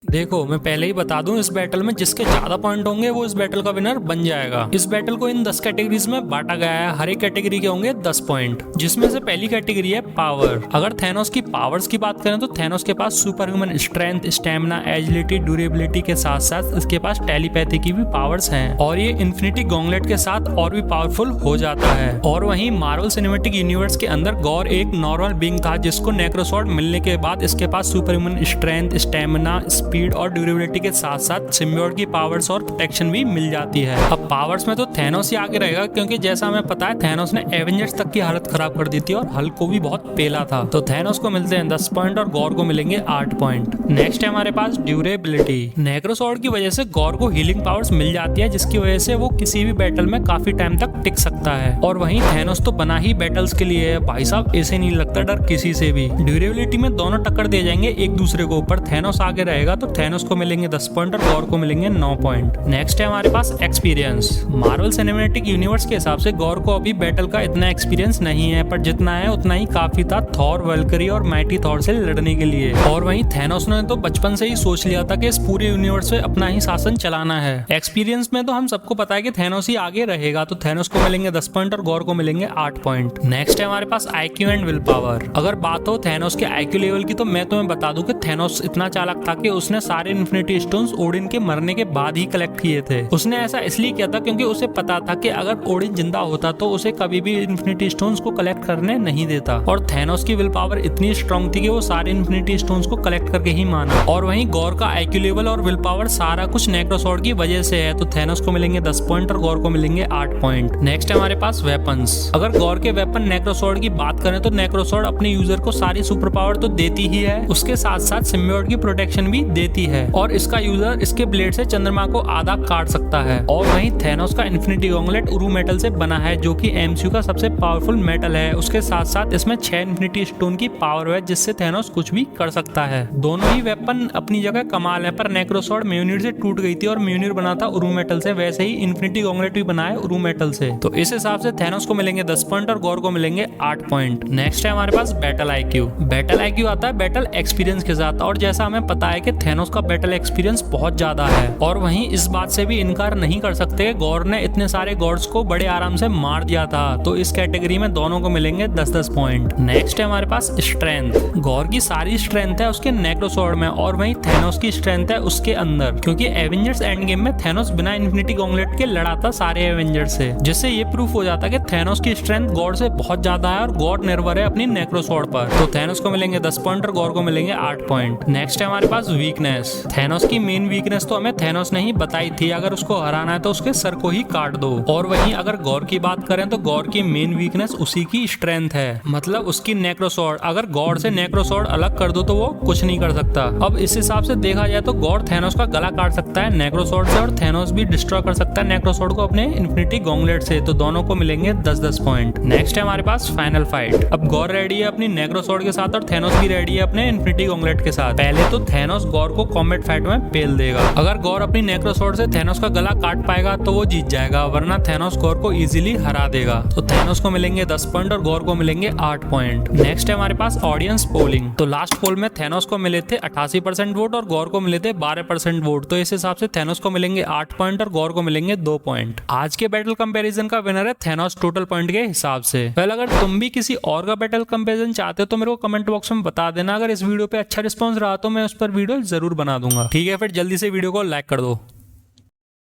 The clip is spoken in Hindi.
देखो मैं पहले ही बता दूं, इस बैटल में जिसके ज्यादा पॉइंट होंगे वो इस बैटल का विनर बन जाएगा। इस बैटल को इन 10 कैटेगरीज में बांटा गया है। हर एक कैटेगरी के होंगे 10 पॉइंट, जिसमें से पहली कैटेगरी है पावर। अगर थैनोस की पावर्स की बात करें तो थैनोस के पास super human strength, stamina, agility, durability के साथ साथ इसके पास टेलीपैथी की भी पावर्स हैं और ये इन्फिनिटी गॉन्गलेट के साथ और भी पावरफुल हो जाता है। और वहीं मार्वल सिनेमैटिक यूनिवर्स के अंदर गॉर एक नॉर्मल बीइंग था, जिसको नेक्रोसॉर्ड मिलने के बाद इसके पास super human strength, stamina, speed और ड्यूरेबिलिटी के साथ साथ सिम्बियोट की पावर्स और प्रोटेक्शन भी मिल जाती है। अब पावर्स में तो थैनोस ही आगे रहेगा, क्योंकि जैसा हमें पता है थैनोस ने एवेंजर्स तक की हालत खराब कर दी थी और हल्क को भी बहुत पेला था। तो थैनोस को मिलते हैं 10 पॉइंट और गॉर को मिलेंगे 8 पॉइंट। नेक्स्ट है हमारे पास ड्यूरेबिलिटी। नेक्रोसॉर्ड की वजह से गॉर को हीलिंग पावर्स मिल जाती है, जिसकी वजह से वो किसी भी बैटल में काफी टाइम तक टिक सकता है। और वहीं थैनोस तो बना ही बैटल्स के लिए है भाई साहब, ऐसे नहीं लगता डर किसी से भी। ड्यूरेबिलिटी में दोनों टक्कर दे जाएंगे एक दूसरे को, ऊपर थैनोस आगे रहेगा तो थैनोस को मिलेंगे 10 पॉइंट और गॉर को मिलेंगे 9 पॉइंट। नेक्स्ट है हमारे पास एक्सपीरियंस। मार्वल सिनेमैटिक यूनिवर्स के हिसाब से गॉर को अभी बैटल का इतना एक्सपीरियंस नहीं है, पर जितना है उतना ही काफी था थॉर, वल्करी और माइटी थॉर से लड़ने के लिए। और वहीं थैनोस ने तो बचपन से ही सोच लिया था कि इस पूरे यूनिवर्स में अपना ही शासन चलाना है। एक्सपीरियंस में तो हम सबको पता है कि थैनोस ही आगे रहेगा, तो थैनोस को मिलेंगे 10 पॉइंट और गॉर को मिलेंगे 8 पॉइंट। नेक्स्ट है हमारे पास आईक्यू एंड विल पावर। अगर बात हो थैनोस के आईक्यू लेवल की तो मैं तुम्हें बता दूं कि थैनोस इतना चालाक था कि उसने सारे इन्फिनिटी स्टोन्स ओडिन के मरने के बाद ही कलेक्ट किए थे। उसने ऐसा इसलिए किया था क्योंकि उसे पता था कि अगर ओडिन जिंदा होता तो उसे कभी भी इन्फिनिटी स्टोन्स को कलेक्ट करने नहीं देता। और थैनोस की विल पावर इतनी स्ट्रांग थी कि वो सारे इन्फिनिटी स्टोन्स को कलेक्ट करके ही माना। और वहीं गॉर का आईक्यू लेवल और विल पावर सारा कुछ नेक्रोसॉर्ड की वजह से है, तो थैनोस को मिलेंगे 10 पॉइंट और गॉर को मिलेंगे 8 पॉइंट। नेक्स्ट है हमारे पास वेपन्स। अगर गॉर के वेपन नेक्रोसॉर्ड की बात करें तो नेक्रोसॉर्ड अपने यूजर को सारी सुपर पावर तो देती ही है, उसके साथ साथ सिम्बियोट की प्रोटेक्शन भी देती है और इसका यूजर इसके ब्लेड से चंद्रमा को आधा काट सकता है। और वहीं थैनोस का इन्फिनिटी गॉन्गलेट उरू मेटल से बना है, जो कि एमसीयू का सबसे पावरफुल मेटल है। उसके साथ साथ इसमें 6 इन्फिनिटी स्टोन की पावर है, जिससे थैनोस कुछ भी कर सकता है। दोनों ही वेपन अपनी जगह कमाल है, पर नेक्रोसॉर्ड म्योनिर से टूट गई थी और म्योनिर बना था उरू मेटल से, वैसे ही इन्फिनिटी गॉन्गलेट भी बना है उरू मेटल से। तो इस हिसाब से थैनोस को मिलेंगे 10 पॉइंट और गॉर को मिलेंगे 8 पॉइंट। नेक्स्ट है हमारे पास बैटल आईक्यू। बैटल आईक्यू आता है बैटल एक्सपीरियंस के साथ, और जैसा हमें पता है कि थैनोस का बैटल एक्सपीरियंस बहुत ज्यादा है। और वहीं इस बात से भी इनकार नहीं कर सकते गॉर ने इतने सारे गॉड्स को बड़े आराम से मार दिया था। तो इस कैटेगरी में दोनों को मिलेंगे 10-10 पॉइंट। नेक्स्ट है हमारे पास स्ट्रेंथ। गॉर की सारी स्ट्रेंथ है उसके नेक्रोसॉर्ड में, और वहीं थैनोस की स्ट्रेंथ है उसके अंदर, क्योंकि एवेंजर्स एंड गेम में थैनोस बिना इन्फिनिटी गॉन्गलेट के लड़ा था सारे एवेंजर्स से, जिससे ये प्रूफ हो जाता है कि थैनोस की स्ट्रेंथ गॉड से बहुत ज्यादा है और गॉड निर्भर है अपनी नेक्रोसॉर्ड पर। तो थैनोस को मिलेंगे 10 पॉइंट और गॉर को मिलेंगे 8 पॉइंट। नेक्स्ट है हमारे पास वीकनेस। थैनोस की मेन वीकनेस तो हमें थैनोस ने ही बताई थी, अगर उसको हराना है तो उसके सर को ही काट दो। और वहीं अगर गॉर की बात करें तो गॉर की मेन वीकनेस उसी की स्ट्रेंथ है, मतलब उसकी नेक्रोसॉर्ड। अगर गॉड से नेक्रोसॉर्ड अलग कर दो तो वो कुछ नहीं कर सकता। अब इस हिसाब से देखा जाए तो गॉड थैनोस का गला काट सकता है नेक्रोसॉर्ड से, और थैनोस भी डिस्ट्रॉय कर सकता है नेक्रोसॉर्ड को अपने इन्फिनिटी गॉन्गलेट से। तो दोनों को मिलेंगे 10-10 पॉइंट। नेक्स्ट है हमारे पास फाइनल फाइट। अब गॉर रेडी है अपनी नेक्रोसॉर्ड के साथ और थैनोस भी रेडी है अपने इन्फिनिटी गॉन्गलेट के साथ। पहले तो थैनोस गॉर को कॉम्बैट फाइट में पेल देगा। अगर गॉर अपनी नेक्रोसॉर्ड से थैनोस का गला काट पाएगा तो वो जीत जाएगा, वरना थैनोस गॉर को इजीली हरा देगा। तो थैनोस को मिलेंगे 10 पॉइंट और गॉर को मिलेंगे 8 पॉइंट। नेक्स्ट है हमारे पास ऑडियंस पोलिंग। तो लास्ट पोल में थैनोस को मिले थे 88% वोट और गॉर को मिले थे 12% वोट। तो इस हिसाब से थैनोस को मिलेंगे 8 पॉइंट और गॉर को मिलेंगे 2 पॉइंट। आज के बैटल कंपैरिजन का विनर है थैनोस टोटल पॉइंट के हिसाब से। पहले अगर तुम भी किसी और का बैटल कंपैरिजन चाहते हो तो मेरे को कमेंट बॉक्स में बता देना। अगर इस वीडियो पे अच्छा रिस्पॉन्स रहा तो मैं उस पर वीडियो जरूर बना दूंगा। ठीक है, फिर जल्दी से वीडियो को लाइक कर दो।